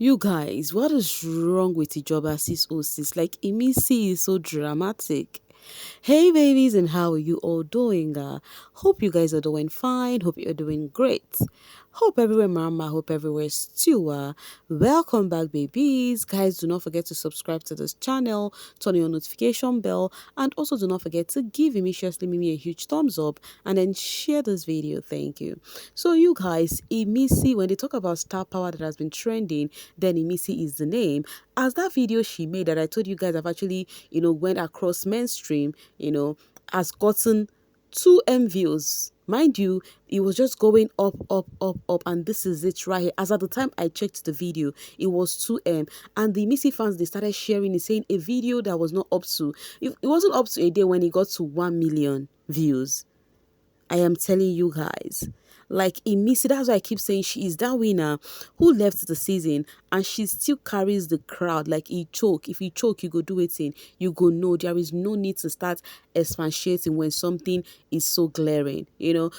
You guys, what is wrong with Ijoba 606? Like, Imisi is so dramatic. Hey babies, and how are you all doing? Hope you guys are doing fine. Hope you're doing great. Hope everywhere mama, hope everywhere stew. Welcome back babies. Guys, do not forget to subscribe to this channel, turn on your notification bell, and also do not forget to give Imisi'S Mimi a huge thumbs up and then share this video. Thank you. So you guys, Imisi, when they talk about star power that has been trending, then Imisi is the name. As that video she made that I told you guys have actually, went across mainstream, has gotten 2M views. Mind you, it was just going up, up, up, up, and this is it right here. As at the time I checked the video, it was 2M, and the Missy fans, they started sharing it, saying a video that was not up to, it wasn't up to a day when it got to 1 million views. I am telling you guys. Like Imisi, that's why I keep saying she is that winner who left the season and she still carries the crowd. Like he choke. If you choke, you go do it in. You go know there is no need to start expatiating when something is so glaring,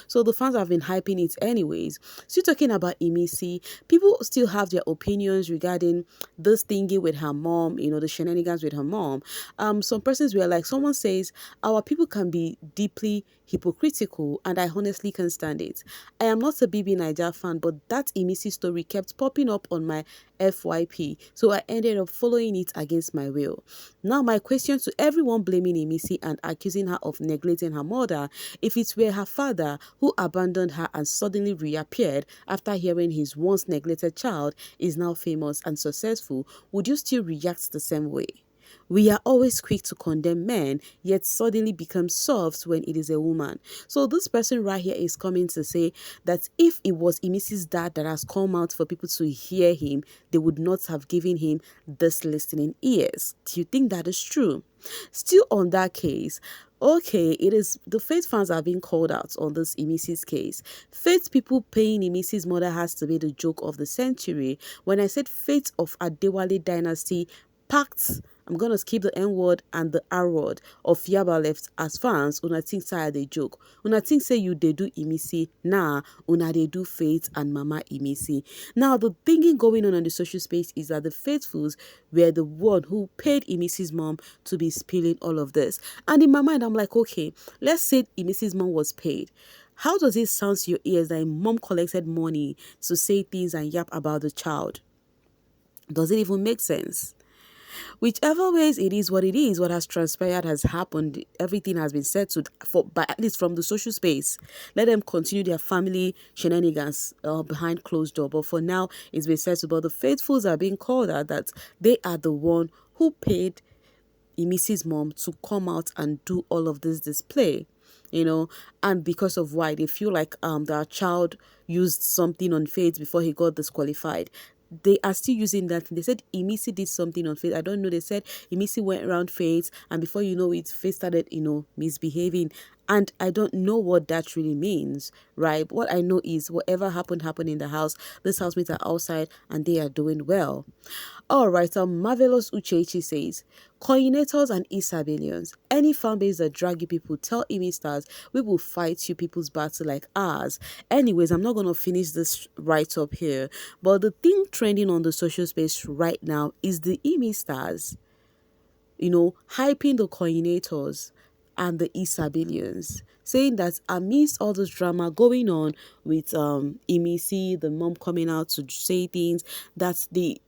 So the fans have been hyping it anyways. Still talking about Imisi, people still have their opinions regarding this thingy with her mom, the shenanigans with her mom. Some persons were like, someone says, our people can be deeply hypocritical, and I honestly can stand it. I am not a bbnaija fan, but that Imisi story kept popping up on my FYP, so I ended up following it against my will. Now my question to everyone blaming Imisi and accusing her of neglecting her mother: if it were her father who abandoned her and suddenly reappeared after hearing his once neglected child is now famous and successful, would you still react the same way? We are always quick to condemn men, yet suddenly become soft when it is a woman. So this person right here is coming to say that if it was Imisi's dad that has come out for people to hear him, they would not have given him this listening ears. Do you think that is true? Still on that case, okay, it is the Faith fans are being called out on this Imisi's case. Faith people paying Imisi's mother has to be the joke of the century. When I said Faith of Adewale dynasty packed, I'm gonna skip the N word and the R word of Yaba left as fans. Una think say they joke. Una think say you they do Imisi. Nah, una they do Faith and Mama Imisi. Now the thinking going on the social space is that the faithfuls were the one who paid Imisi's mom to be spilling all of this. And in my mind, I'm like, okay, let's say Imisi's mom was paid. How does it sound to your ears that a mom collected money to say things and yap about the child? Does it even make sense? Whichever ways it is, what has transpired has happened. Everything has been settled by at least from the social space. Let them continue their family shenanigans behind closed door. But for now, it's been settled. But the faithfuls are being called out that they are the one who paid Imisi's mom to come out and do all of this display. And because of why they feel like their child used something on Faith before he got disqualified. They are still using that. They said Imisi did something on Faith. I don't know. They said Imisi went around Faith, and before you know it, Faith started, misbehaving. And I don't know what that really means, right? What I know is whatever happened in the house. This housemates are outside and they are doing well. All right, Marvelous Uchechi says, coordinators and Isabellians, any fan base that drag you people, tell Imisi'S we will fight you people's battle like ours. Anyways, I'm not going to finish this right up here, but the thing trending on the social space right now is the Imisi'S, hyping the coordinators and the Isabellians, saying that amidst all this drama going on with Imisi, the mom coming out to say things, that the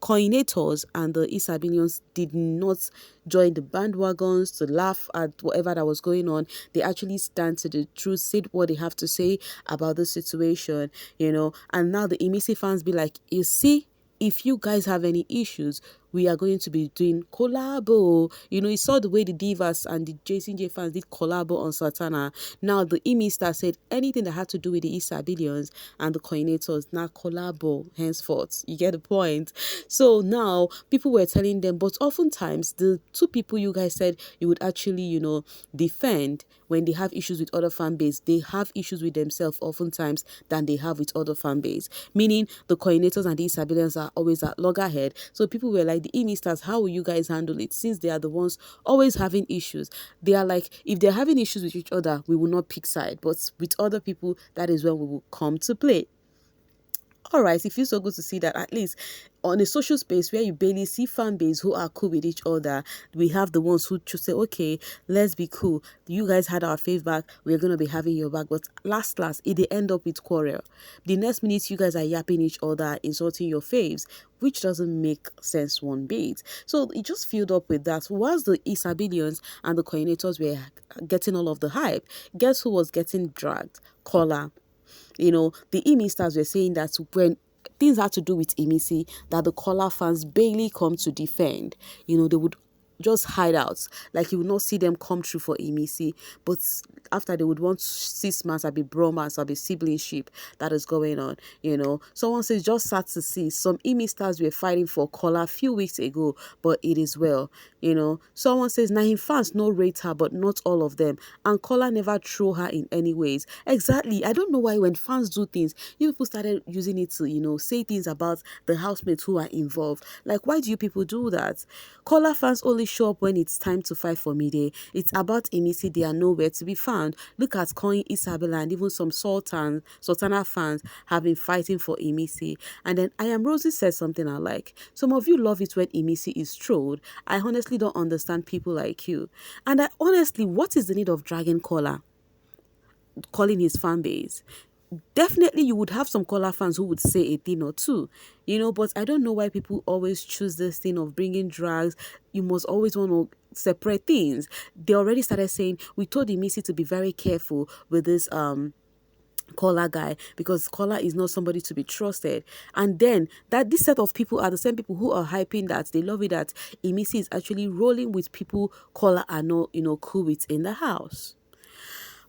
coordinators and the Isabellians did not join the bandwagons to laugh at whatever that was going on. They actually stand to the truth, said what they have to say about the situation, and now the Imisi fans be like, you see, if you guys have any issues, we are going to be doing collabo. You saw the way the Divas and the Jason J fans did collabo on Satana. Now the Imisi'S said anything that had to do with the Isabellians and the coordinators, now collabo henceforth. You get the point? So now people were telling them, but oftentimes the two people you guys said you would actually, defend when they have issues with other fan base, they have issues with themselves oftentimes than they have with other fan base. Meaning the coordinators and the Isabellians are always at loggerhead. So people were like, the Imisi'S, how will you guys handle it? Since they are the ones always having issues. They are like, if they're having issues with each other, we will not pick side. But with other people, that is when we will come to play. All right, it feels so good to see that at least on a social space where you barely see fan base who are cool with each other, we have the ones who just say, okay, let's be cool. You guys had our feedback, we're gonna be having your back. But last, it they end up with quarrel. The next minute you guys are yapping each other, insulting your faves, which doesn't make sense one bit. So it just filled up with that. Whilst the Isabellions and the coordinators were getting all of the hype, guess who was getting dragged? Kola. The Imisi'S were saying that when things had to do with Imisi, that the Kola fans barely come to defend. They would just hide out. Like you would not see them come through for Imisi, but after they would want cis-mass, I'll be bromance, I'll be siblingship that is going on. Someone says just sad to see some Imisi'S were fighting for Kola a few weeks ago, but it is well. Someone says Naim fans no rate her, but not all of them, and Kola never throw her in any ways. Exactly. I don't know why when fans do things, you people started using it to say things about the housemates who are involved. Like, why do you people do that? Kola fans only show up when it's time to fight for Mide. It's about Imisi, they are nowhere to be found. Look at Coin Isabella, and even some Sultana fans have been fighting for Imisi. And then I Am Rosie said something I like. Some of you love it when Imisi is trolled. I honestly don't understand people like you. And what is the need of dragging Kola? Calling his fan base? Definitely you would have some Kola fans who would say a thing or two, but I don't know why people always choose this thing of bringing drags. You must always want to separate things. They already started saying, we told Imisi to be very careful with this Kola guy, because Kola is not somebody to be trusted. And then that this set of people are the same people who are hyping that they love it that Imisi is actually rolling with people Kola are not cool with in the house.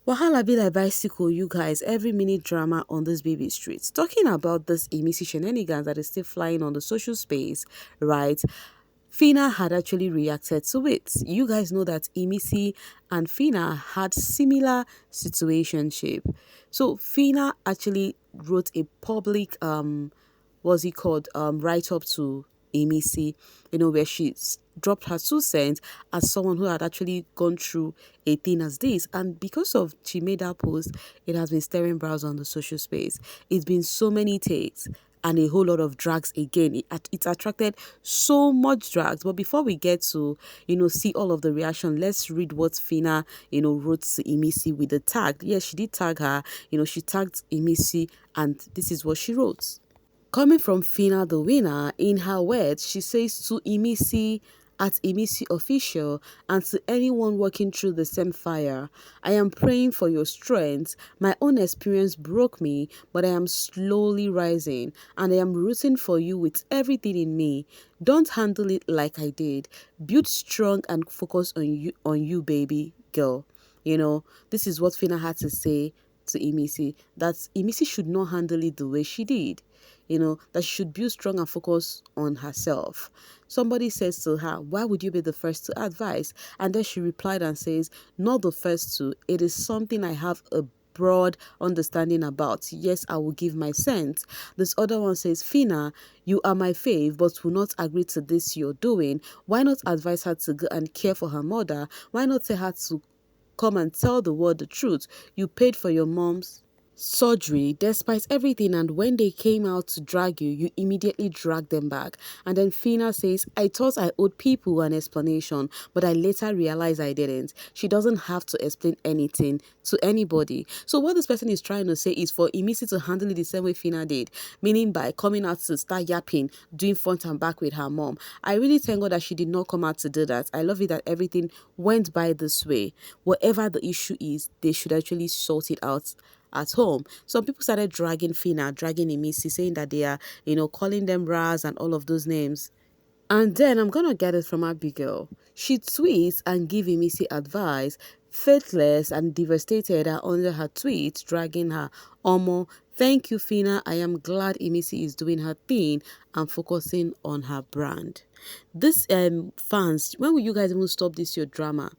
Wahala be like bicycle, you guys. Every minute drama on this baby streets. Talking about this Imisi shenanigans that is still flying on the social space, right? Phyna had actually reacted to it. You guys know that Imisi and Phyna had similar situationship. So Phyna actually wrote a public what's it called write up to Imisi, where she dropped her 2 cents as someone who had actually gone through a thing as this. And because of she made that post, it has been stirring brows on the social space. It's been so many takes and a whole lot of drags again. It attracted so much drags. But before we get to, see all of the reaction, let's read what Phyna, wrote to Imisi with the tag. Yes, she did tag her. She tagged Imisi, and this is what she wrote. Coming from Phyna the winner, in her words, she says to Imisi at Imisi Official and to anyone working through the same fire, I am praying for your strength. My own experience broke me, but I am slowly rising and I am rooting for you with everything in me. Don't handle it like I did. Build strong and focus on you, baby girl. This is what Phyna had to say to Imisi, that Imisi should not handle it the way she did. That she should build strong and focus on herself. Somebody says to her, why would you be the first to advise? And then she replied and says, not the first to. It is something I have a broad understanding about. Yes, I will give my cents. This other one says, Phyna, you are my fave, but will not agree to this you're doing. Why not advise her to go and care for her mother? Why not tell her to come and tell the world the truth? You paid for your mom's surgery despite everything, and when they came out to drag you, you immediately dragged them back. And then Phyna says, I thought I owed people an explanation, but I later realized I didn't. She doesn't have to explain anything to anybody. So what this person is trying to say is for Imisi to handle it the same way Phyna did, meaning by coming out to start yapping, doing front and back with her mom. I really thank God that she did not come out to do that. I love it that everything went by this way. Whatever the issue is, they should actually sort it out at home. Some people started dragging Phyna, dragging Imisi, saying that they are, calling them Raz and all of those names. And then I'm gonna get it from Abigail. She tweets and give Imisi advice. Faithless and devastated are under her tweets, dragging her. Omo, thank you, Phyna. I am glad Imisi is doing her thing and focusing on her brand. This fans, when will you guys even stop this your drama?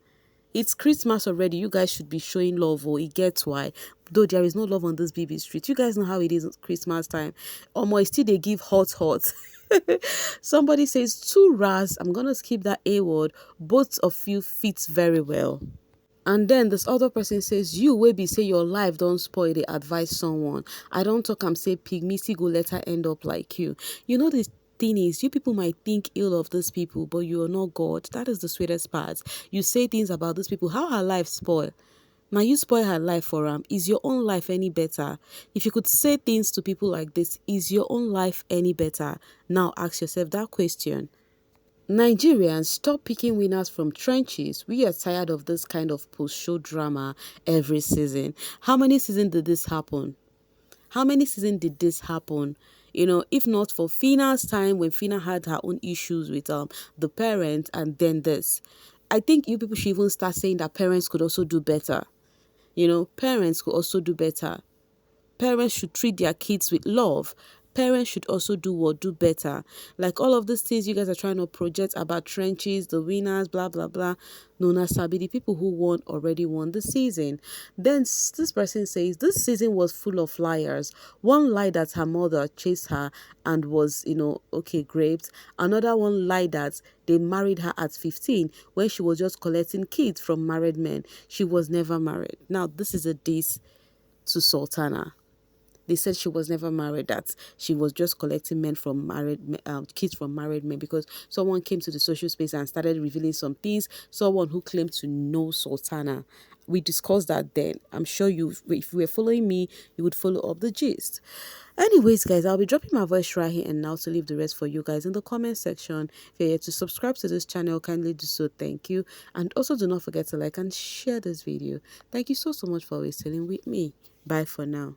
It's Christmas already. You guys should be showing love. Oh, it gets why. Though there is no love on this BB street. You guys know how it is at Christmas time. Still they give hot. Somebody says, two Ras. I'm going to skip that A word. Both of you fits very well. And then this other person says, you wey be say your life don't spoil, they advise someone. I don't talk am say pigmisi go let her end up like you. You know the thing is, you people might think ill of these people, but you are not God. That is the sweetest part. You say things about these people, how her life spoil. Now you spoil her life for is your own life any better? If you could say things to people like this, is your own life any better? Now ask yourself that question. Nigerians, stop picking winners from trenches. We are tired of this kind of post-show drama every season. How many seasons did this happen? How many seasons did this happen? You know, if not for Phyna's time when Phyna had her own issues with the parents and then this. I think you people should even start saying that parents could also do better. You know, parents could also do better. Parents should treat their kids with love. Parents should also do better. Like all of these things you guys are trying to project about trenches, the winners, blah blah blah. No, na sabi, the people who won already won the season. Then this person says this season was full of liars. One lie that her mother chased her and was, okay, raped. Another one lie that they married her at 15 when she was just collecting kids from married men. She was never married. Now this is a diss to Sultana. They said she was never married, that she was just collecting men from kids from married men, because someone came to the social space and started revealing some things. Someone who claimed to know Sultana. We discussed that then. I'm sure if you were following me, you would follow up the gist. Anyways, guys, I'll be dropping my voice right here and now to leave the rest for you guys in the comment section. If you're yet to subscribe to this channel, kindly do so. Thank you. And also do not forget to like and share this video. Thank you so much for always staying with me. Bye for now.